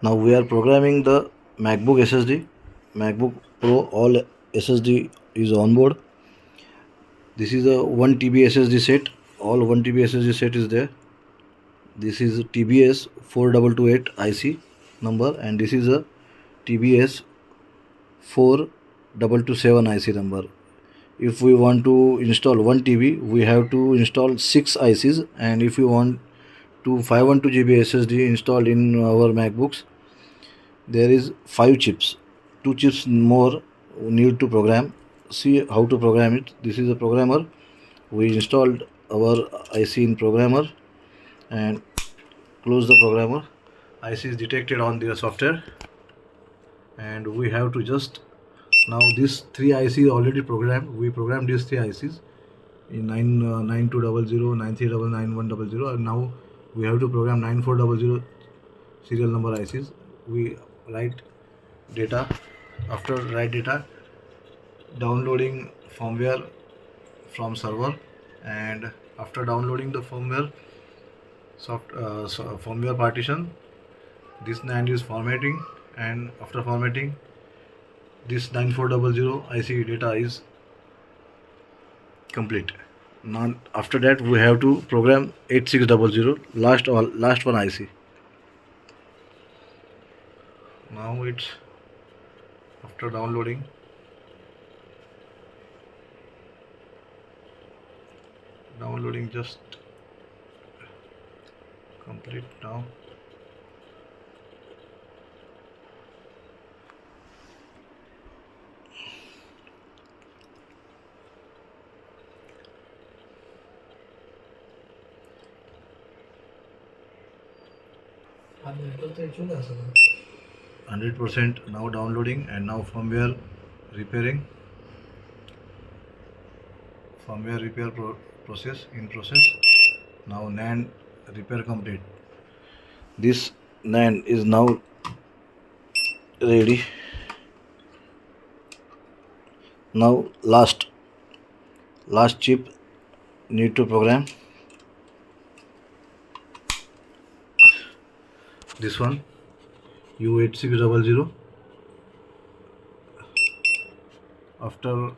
Now we are programming the MacBook SSD. MacBook Pro all SSD is on board. This is a 1 TB SSD set. All 1 TB SSD set is there. This is TBS 4228 IC number, and this is a TBS 4227 IC number. If we want to install 1 TB, we have to install 6 ICs, and if you want to 512 GB SSD installed in our MacBooks, there is 5 chips. 2 chips more need to program. See how to program it. This is a programmer. We installed our IC in programmer and close the programmer. IC is detected on the software, and we have to just now this 3 IC already programmed. We programmed these 3 ICs in 9200, 9399 and now we have to program 9400 serial number ICs. We write data. After write data, downloading firmware from server, and after downloading the firmware firmware partition, this NAND is formatting, and after formatting, this 9400 IC data is complete. Now after that we have to program 8600 last one IC. Now it's after downloading. Downloading just complete now. $100% 100% now downloading, and now firmware repairing. Firmware repair process in process. Now NAND repair complete. This NAND is now ready. Now last chip need to program. This one U8600. After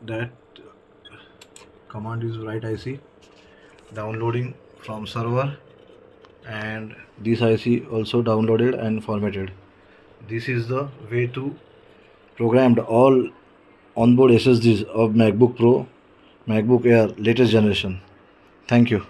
that, command is write IC, downloading from server, and this IC also downloaded and formatted. This is the way to programmed all onboard SSDs of MacBook Pro, MacBook Air latest generation. Thank you.